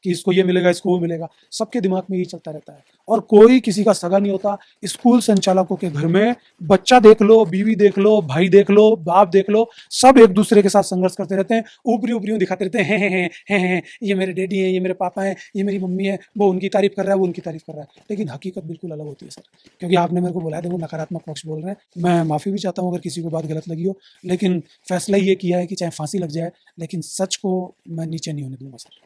कि इसको ये मिलेगा, इसको वो मिलेगा, सबके दिमाग में यही चलता रहता है और कोई किसी का सगा नहीं होता। स्कूल संचालकों के घर में बच्चा देख लो, बीवी देख लो, भाई देख लो, बाप देख लो, सब एक दूसरे के साथ संघर्ष करते रहते हैं, ऊपरी ऊपरी दिखाते रहते हैं, ये मेरे डैडी हैं, ये मेरे पापा हैं, ये मेरी मम्मी है, वो उनकी तारीफ कर रहा है, वो उनकी तारीफ कर रहा है। लेकिन हकीकत बिल्कुल अलग होती है सर, क्योंकि आपने मेरे को बोला है, देखो नकारात्मक पक्ष बोल रहे हैं, मैं माफ़ी भी चाहता हूँ अगर किसी को बात गलत लगी हो, लेकिन फैसला ये किया है कि चाहे फांसी लग जाए, लेकिन सच को मैं नीचे नहीं होने दूंगा सर।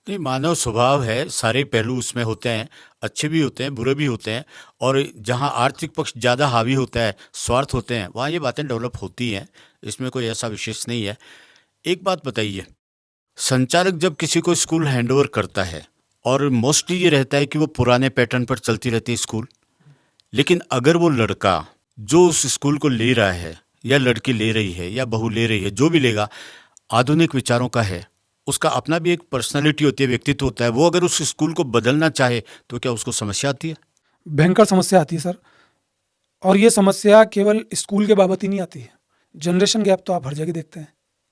नहीं, मानव स्वभाव है, सारे पहलू उसमें होते हैं, अच्छे भी होते हैं, बुरे भी होते हैं। और जहाँ आर्थिक पक्ष ज़्यादा हावी होता है, स्वार्थ होते हैं, वहाँ ये बातें डेवलप होती हैं। इसमें कोई ऐसा विशेष नहीं है। एक बात बताइए, संचालक जब किसी को स्कूल हैंडओवर करता है, और मोस्टली ये रहता है कि वो पुराने पैटर्न पर चलती रहती है स्कूल, लेकिन अगर वो लड़का जो उस स्कूल को ले रहा है, या लड़की ले रही है, या बहू ले रही है, जो भी लेगा, आधुनिक विचारों का है, उसका अपना भी एक पर्सनालिटी होती है, व्यक्तित्व होता है, वो अगर उस स्कूल को बदलना चाहे तो क्या उसको समस्या आती है? भयंकर समस्या आती है सर। और ये समस्या केवल स्कूल के बाबत ही नहीं आती है, जनरेशन गैप तो आप हर जगह देखते हैं,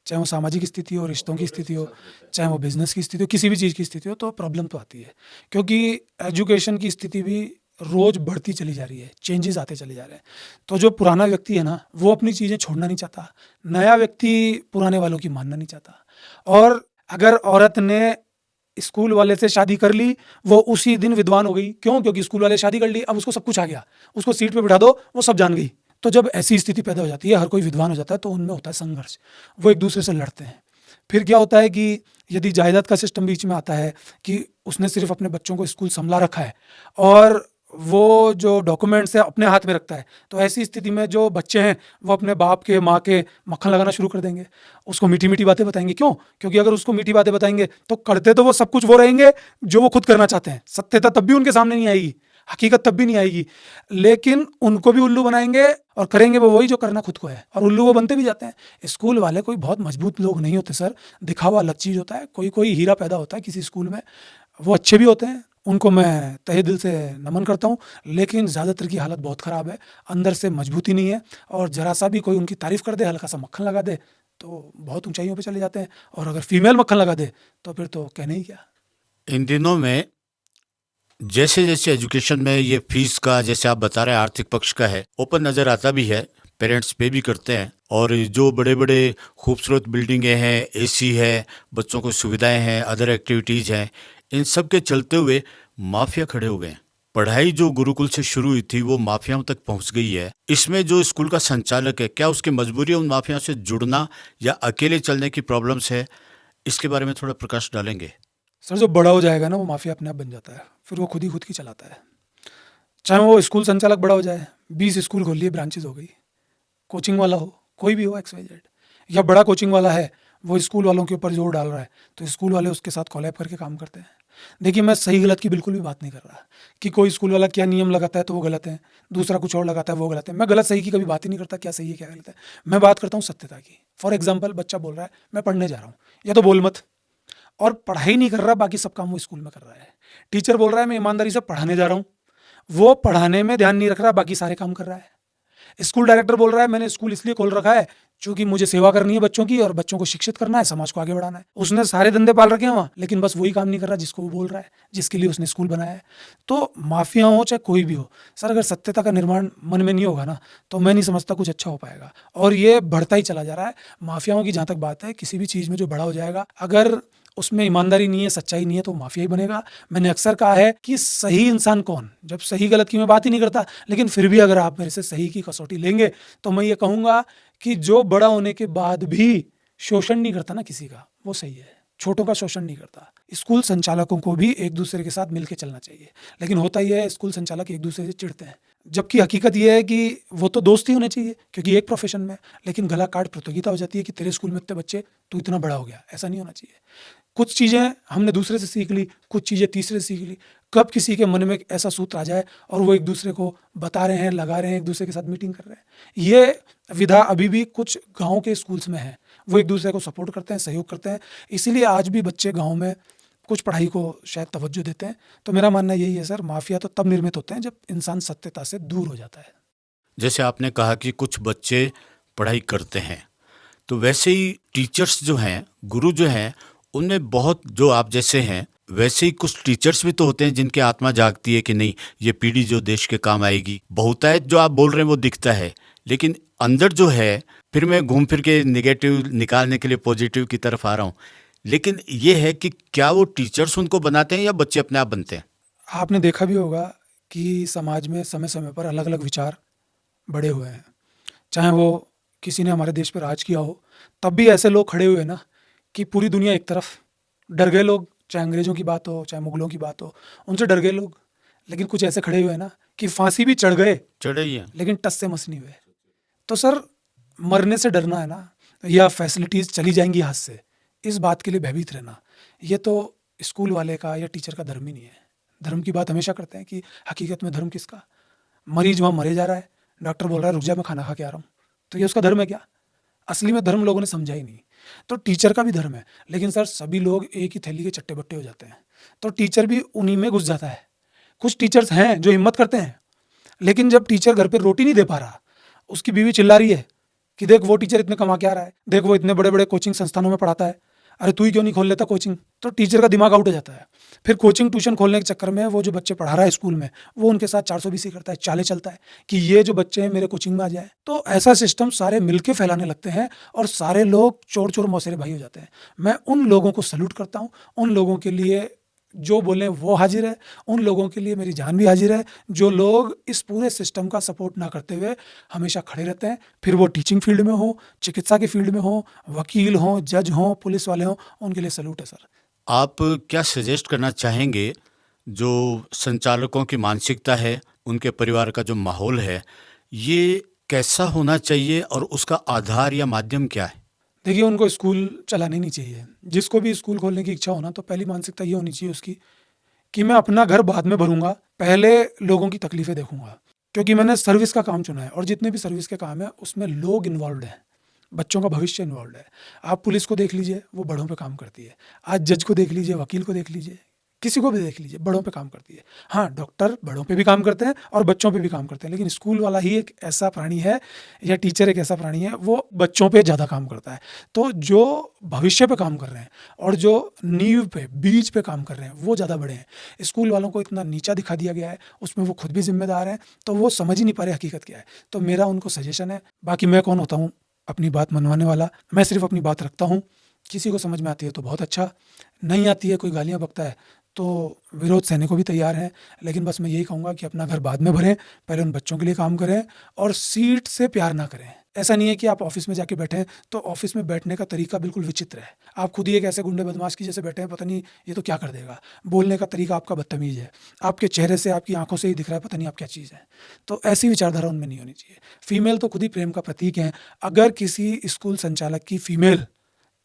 चाहे वो सामाजिक स्थिति हो, रिश्तों की स्थिति हो, चाहे वो बिजनेस की स्थिति हो, किसी भी चीज़ की स्थिति हो, तो प्रॉब्लम तो आती है। क्योंकि एजुकेशन की स्थिति भी रोज बढ़ती चली जा रही है, चेंजेस आते चले जा रहे हैं। तो जो पुराना व्यक्ति है ना, वो अपनी चीज़ें छोड़ना नहीं चाहता, नया व्यक्ति पुराने वालों की मानना नहीं चाहता। और अगर औरत ने स्कूल वाले से शादी कर ली, वो उसी दिन विद्वान हो गई। क्यों? क्योंकि स्कूल वाले शादी कर ली, अब उसको सब कुछ आ गया, उसको सीट पे बिठा दो, वो सब जान गई। तो जब ऐसी स्थिति पैदा हो जाती है, हर कोई विद्वान हो जाता है, तो उनमें होता है संघर्ष, वो एक दूसरे से लड़ते हैं। फिर क्या होता है कि यदि जायदाद का सिस्टम बीच में आता है कि उसने सिर्फ अपने बच्चों को स्कूल संभला रखा है और वो जो डॉक्यूमेंट्स है अपने हाथ में रखता है, तो ऐसी स्थिति में जो बच्चे हैं वो अपने बाप के, माँ के मक्खन लगाना शुरू कर देंगे, उसको मीठी मीठी बातें बताएंगे। क्यों? क्योंकि अगर उसको मीठी बातें बताएंगे तो करते तो वो सब कुछ वो रहेंगे जो वो खुद करना चाहते हैं। सत्यता तब भी उनके सामने नहीं आएगी, हकीकत तब भी नहीं आएगी, लेकिन उनको भी उल्लू बनाएंगे और करेंगे वो वही जो करना खुद को है, और उल्लू वो बनते भी जाते हैं। स्कूल वाले कोई बहुत मजबूत लोग नहीं होते सर, दिखावा अलग चीज़ होता है। कोई कोई हीरा पैदा होता है किसी स्कूल में, वो अच्छे भी होते हैं, उनको मैं तहे दिल से नमन करता हूँ, लेकिन ज़्यादातर की हालत बहुत ख़राब है, अंदर से मजबूती नहीं है, और ज़रा सा भी कोई उनकी तारीफ़ कर दे, हल्का सा मक्खन लगा दे, तो बहुत ऊंचाइयों पे चले जाते हैं, और अगर फीमेल मक्खन लगा दे तो फिर तो कहने ही क्या। इन दिनों में जैसे जैसे एजुकेशन में ये फीस का, जैसे आप बता रहे हैं, आर्थिक पक्ष का है, ओपन नज़र आता भी है, पेरेंट्स पे भी करते हैं, और जो बड़े बड़े खूबसूरत बिल्डिंगें हैं, एसी है, बच्चों को सुविधाएं हैं, अदर एक्टिविटीज़ हैं, इन सब के चलते हुए माफिया खड़े हो गए हैं। पढ़ाई जो गुरुकुल से शुरू हुई थी वो माफियाओं तक पहुंच गई है। इसमें जो स्कूल का संचालक है, क्या उसकी मजबूरी है उन माफियाओं से जुड़ना, या अकेले चलने की प्रॉब्लम्स है? इसके बारे में थोड़ा प्रकाश डालेंगे। सर जो बड़ा हो जाएगा ना वो माफिया अपने आप बन जाता है, फिर वो खुद ही खुद की चलाता है। चाहे वो स्कूल संचालक बड़ा हो जाए, 20 स्कूल खोल लिए, ब्रांचेज हो गई, कोचिंग वाला हो, कोई भी हो, XYZ, या बड़ा कोचिंग वाला है, वो स्कूल वालों के ऊपर जोर डाल रहा है, तो स्कूल वाले उसके साथ कोलैब करके काम करते हैं। देखिए मैं सही गलत की बिल्कुल भी बात नहीं कर रहा कि कोई स्कूल वाला क्या नियम लगाता है तो वो गलत है, दूसरा कुछ और लगाता है वो गलत है। मैं गलत सही की कभी बात ही नहीं करता, क्या सही है क्या गलत है। मैं बात करता हूँ सत्यता की। फॉर एग्जाम्पल, बच्चा बोल रहा है मैं पढ़ने जा रहा हूँ, या तो बोल मत, और पढ़ाई नहीं कर रहा, बाकी सब काम वो स्कूल में कर रहा है। टीचर बोल रहा है मैं ईमानदारी से पढ़ाने जा रहा हूँ, वो पढ़ाने में ध्यान नहीं रख रहा, बाकी सारे काम कर रहा है। स्कूल डायरेक्टर बोल रहा है मैंने स्कूल इसलिए खोल रखा है क्योंकि मुझे सेवा करनी है बच्चों की, और बच्चों को शिक्षित करना है, समाज को आगे बढ़ाना है। उसने सारे धंधे पाल रखे हैं वहाँ, लेकिन बस वही काम नहीं कर रहा जिसको वो बोल रहा है, जिसके लिए उसने स्कूल बनाया है। तो माफिया हो चाहे कोई भी हो सर, अगर सत्यता का निर्माण मन में नहीं होगा ना, तो मैं नहीं समझता कुछ अच्छा हो पाएगा। और ये बढ़ता ही चला जा रहा है। माफियाओं की जहाँ तक बात है, किसी भी चीज़ में जो बड़ा हो जाएगा, अगर उसमें ईमानदारी नहीं है, सच्चाई नहीं है, तो माफिया ही बनेगा। मैंने अक्सर कहा है कि सही इंसान कौन, जब सही गलत की मैं बात ही नहीं करता, लेकिन फिर भी अगर आप मेरे से सही की कसौटी लेंगे तो मैं ये कहूँगा कि जो बड़ा होने के बाद भी शोषण नहीं करता ना किसी का, वो सही है। छोटों का शोषण नहीं करता। स्कूल संचालकों को भी एक दूसरे के साथ मिलकर चलना चाहिए, लेकिन होता ही है स्कूल संचालक एक दूसरे से चिढ़ते हैं, जबकि हकीकत यह है कि वो तो दोस्त ही होने चाहिए क्योंकि एक प्रोफेशन में। लेकिन गला काट प्रतियोगिता हो जाती है कि तेरे स्कूल में इतने बच्चे, तू इतना बड़ा हो गया। ऐसा नहीं होना चाहिए। कुछ चीज़ें हमने दूसरे से सीख ली, कुछ चीज़ें तीसरे से सीख ली। कब किसी के मन में एक ऐसा सूत्र आ जाए और वो एक दूसरे को बता रहे हैं, लगा रहे हैं, एक दूसरे के साथ मीटिंग कर रहे हैं। ये विधा अभी भी कुछ गाँव के स्कूल्स में है, वो एक दूसरे को सपोर्ट करते हैं, सहयोग करते हैं। इसीलिए आज भी बच्चे गाँव में कुछ पढ़ाई को शायद तवज्जो देते हैं। तो मेरा मानना यही है सर, माफिया तो तब निर्मित होते हैं जब इंसान सत्यता से दूर हो जाता है। जैसे आपने कहा कि कुछ बच्चे पढ़ाई करते हैं, तो वैसे ही टीचर्स जो हैं, गुरु जो हैं, उनमें बहुत, जो आप जैसे हैं वैसे ही कुछ टीचर्स भी तो होते हैं जिनकी आत्मा जागती है कि नहीं, ये पीढ़ी जो देश के काम आएगी। बहुतायत जो आप बोल रहे हैं वो दिखता है, लेकिन अंदर जो है, फिर मैं घूम फिर के नेगेटिव निकालने के लिए पॉजिटिव की तरफ आ रहा हूँ, लेकिन ये है कि क्या वो टीचर्स उनको बनाते हैं या बच्चे अपने आप बनते हैं? आपने देखा भी होगा कि समाज में समय समय पर अलग अलग विचार बड़े हुए हैं। चाहे वो किसी ने हमारे देश पर राज किया हो, तब भी ऐसे लोग खड़े हुए ना कि पूरी दुनिया एक तरफ, डर गए लोग। चाहे अंग्रेज़ों की बात हो, चाहे मुगलों की बात हो, उनसे डर गए लोग। लेकिन कुछ ऐसे खड़े हुए ना कि फांसी भी चढ़ गए, चढ़े ही हैं। लेकिन टस से मस नहीं हुए। तो सर, मरने से डरना है ना, या फैसिलिटीज़ चली जाएंगी हाथ से, इस बात के लिए भयभीत रहना, ये तो स्कूल वाले का या टीचर का धर्म ही नहीं है। धर्म की बात हमेशा करते हैं कि हकीकत में धर्म किसका? मरीज वहाँ मरे जा रहा है, डॉक्टर बोल रहा है रुक जा मैं खाना खा के आ रहा हूँ, तो ये उसका धर्म है क्या? असली में धर्म लोगों ने समझा ही नहीं। तो टीचर का भी धर्म है, लेकिन सर सभी लोग एक ही थैली के चट्टे बट्टे हो जाते हैं, तो टीचर भी उन्हीं में घुस जाता है। कुछ टीचर्स हैं जो हिम्मत करते हैं, लेकिन जब टीचर घर पे रोटी नहीं दे पा रहा, उसकी बीवी चिल्ला रही है कि देख वो टीचर इतने कमा के आ रहा है, देख वो इतने बड़े बड़े कोचिंग संस्थानों में पढ़ाता है, अरे तू ही क्यों नहीं खोल लेता कोचिंग? तो टीचर का दिमाग आउट हो जाता है। फिर कोचिंग ट्यूशन खोलने के चक्कर में वो जो बच्चे पढ़ा रहा है स्कूल में, वो उनके साथ 420 करता है, चाले चलता है कि ये जो बच्चे हैं मेरे कोचिंग में आ जाए। तो ऐसा सिस्टम सारे मिलके फैलाने लगते हैं और सारे लोग चोर चोर मौसेरे भाई हो जाते हैं। मैं उन लोगों को सल्यूट करता हूँ, उन लोगों के लिए जो बोले वो हाजिर है, उन लोगों के लिए मेरी जान भी हाजिर है, जो लोग इस पूरे सिस्टम का सपोर्ट ना करते हुए हमेशा खड़े रहते हैं। फिर वो टीचिंग फील्ड में हो, चिकित्सा की फील्ड में हो, वकील हो, जज हो, पुलिस वाले हो, उनके लिए सल्यूट है सर। आप क्या सजेस्ट करना चाहेंगे, जो संचालकों की मानसिकता है, उनके परिवार का जो माहौल है, ये कैसा होना चाहिए और उसका आधार या माध्यम क्या है? देखिए, उनको स्कूल चलाने नहीं चाहिए। जिसको भी स्कूल खोलने की इच्छा हो ना, तो पहली मानसिकता ये होनी चाहिए उसकी कि मैं अपना घर बाद में भरूंगा, पहले लोगों की तकलीफें देखूंगा। क्योंकि मैंने सर्विस का काम चुना है, और जितने भी सर्विस के काम है उसमें लोग इन्वॉल्व हैं, बच्चों का भविष्य इन्वॉल्व है। आप पुलिस को देख लीजिए, वो बड़ों पे काम करती है। आज जज को देख लीजिए, वकील को देख लीजिए, किसी को भी देख लीजिए, बड़ों पे काम करती है। हाँ, डॉक्टर बड़ों पे भी काम करते हैं और बच्चों पे भी काम करते हैं, लेकिन स्कूल वाला ही एक ऐसा प्राणी है या टीचर एक ऐसा प्राणी है, वो बच्चों पे ज़्यादा काम करता है। तो जो भविष्य पे काम कर रहे हैं और जो नींव पे, बीज पे काम कर रहे हैं, वो ज़्यादा बड़े हैं। स्कूल वालों को इतना नीचा दिखा दिया गया है, उसमें वो खुद भी जिम्मेदार हैं, तो वो समझ ही नहीं पा रहे हकीकत क्या है। तो मेरा उनको सजेशन है, बाकी मैं कौन होता हूँ अपनी बात मनवाने वाला, मैं सिर्फ अपनी बात रखता हूँ। किसी को समझ में आती है तो बहुत अच्छा, नहीं आती है, कोई गालियाँ बकता है तो विरोध सहने को भी तैयार हैं। लेकिन बस मैं यही कहूँगा कि अपना घर बाद में भरें, पहले उन बच्चों के लिए काम करें और सीट से प्यार ना करें। ऐसा नहीं है कि आप ऑफिस में जाके बैठें तो ऑफिस में बैठने का तरीका बिल्कुल विचित्र है। आप खुद ही एक ऐसे गुंडे बदमाश की जैसे बैठे हैं, पता नहीं ये तो क्या कर देगा। बोलने का तरीका आपका बदतमीज है, आपके चेहरे से, आपकी आंखों से ही दिख रहा है पता नहीं आप क्या चीज़ है। तो ऐसी विचारधारा उनमें नहीं होनी चाहिए। फीमेल तो खुद ही प्रेम का प्रतीक है। अगर किसी स्कूल संचालक की फीमेल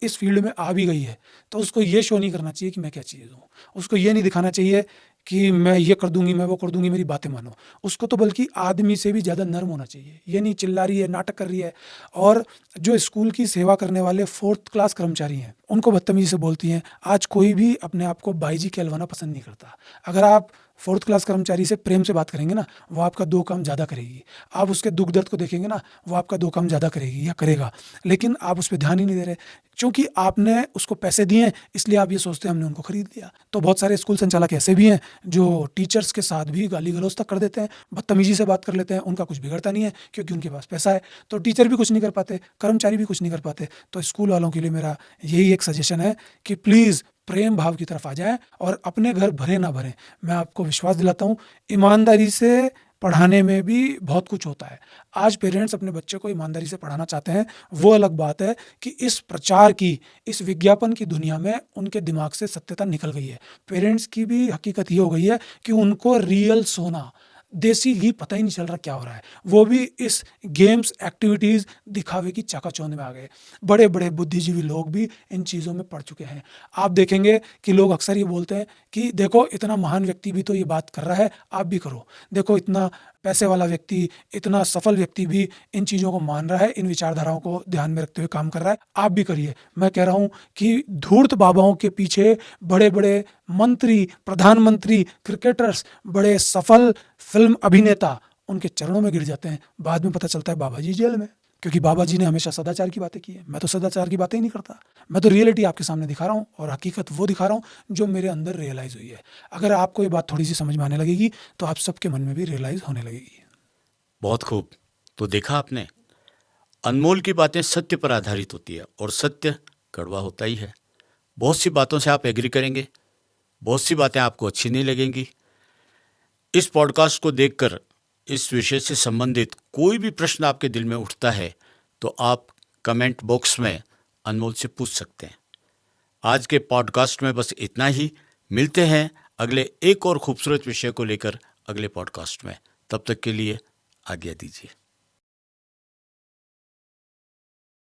इस फील्ड में आ भी गई है तो उसको ये शो नहीं करना चाहिए कि मैं क्या चीज़ हूँ। उसको ये नहीं दिखाना चाहिए कि मैं ये कर दूंगी, मैं वो कर दूंगी, मेरी बातें मानो। उसको तो बल्कि आदमी से भी ज़्यादा नर्म होना चाहिए। ये नहीं चिल्ला रही है, नाटक कर रही है। और जो स्कूल की सेवा करने वाले 4th क्लास कर्मचारी हैं, उनको बदतमीजी से बोलती हैं। आज कोई भी अपने आप को बाई जी कहलवाना पसंद नहीं करता। अगर आप 4th क्लास कर्मचारी से प्रेम से बात करेंगे ना, वो आपका 2 काम ज़्यादा करेगी। आप उसके दुख दर्द को देखेंगे ना, वो आपका 2 काम ज़्यादा करेगी या करेगा। लेकिन आप उस पर ध्यान ही नहीं दे रहे, क्योंकि आपने उसको पैसे दिए हैं, इसलिए आप ये सोचते हैं हमने उनको खरीद लिया। तो बहुत सारे स्कूल संचालक ऐसे भी हैं जो टीचर्स के साथ भी गाली गलौज तक कर देते हैं, बदतमीजी से बात कर लेते हैं। उनका कुछ बिगड़ता नहीं है क्योंकि उनके पास पैसा है। तो टीचर भी कुछ नहीं कर पाते, कर्मचारी भी कुछ नहीं कर पाते। तो स्कूल वालों के लिए मेरा यही एक सजेशन है कि प्लीज़ प्रेम भाव की तरफ आ जाएं और अपने घर भरे ना भरें। मैं आपको विश्वास दिलाता हूँ, ईमानदारी से पढ़ाने में भी बहुत कुछ होता है। आज पेरेंट्स अपने बच्चे को ईमानदारी से पढ़ाना चाहते हैं, वो अलग बात है कि इस प्रचार की, इस विज्ञापन की दुनिया में उनके दिमाग से सत्यता निकल गई है। पेरेंट्स की भी हकीकत ये हो गई है कि उनको रियल सोना, देसी घी पता ही नहीं चल रहा क्या हो रहा है। वो भी इस गेम्स, एक्टिविटीज़, दिखावे की चाकाचौंध में आ गए। बड़े बड़े बुद्धिजीवी लोग भी इन चीज़ों में पड़ चुके हैं। आप देखेंगे कि लोग अक्सर ये बोलते हैं कि देखो इतना महान व्यक्ति भी तो ये बात कर रहा है, आप भी करो। देखो इतना पैसे वाला व्यक्ति, इतना सफल व्यक्ति भी इन चीज़ों को मान रहा है, इन विचारधाराओं को ध्यान में रखते हुए काम कर रहा है, आप भी करिए। मैं कह रहा हूँ कि धूर्त बाबाओं के पीछे बड़े बड़े मंत्री, प्रधानमंत्री, क्रिकेटर्स, बड़े सफल फिल्म अभिनेता उनके चरणों में गिर जाते हैं। बाद में पता चलता है बाबा जी जेल में, क्योंकि बाबा जी ने हमेशा सदाचार की बातें की है। मैं तो सदाचार की बातें ही नहीं करता। मैं तो रियलिटी आपके सामने दिखा रहा हूँ और हकीकत वो दिखा रहा हूँ जो मेरे अंदर रियलाइज़ हुई है। अगर आपको ये बात थोड़ी सी समझ में आने लगेगी तो आप सबके मन में भी रियलाइज़ होने लगेगी। बहुत खूब। तो देखा आपने, अनमोल की बातें सत्य पर आधारित होती है और सत्य कड़वा होता ही है। बहुत सी बातों से आप एग्री करेंगे, बहुत सी बातें आपको अच्छी नहीं लगेंगी। इस पॉडकास्ट को देखकर इस विषय से संबंधित कोई भी प्रश्न आपके दिल में उठता है तो आप कमेंट बॉक्स में अनमोल से पूछ सकते हैं। आज के पॉडकास्ट में बस इतना ही। मिलते हैं अगले एक और खूबसूरत विषय को लेकर अगले पॉडकास्ट में। तब तक के लिए आज्ञा दीजिए।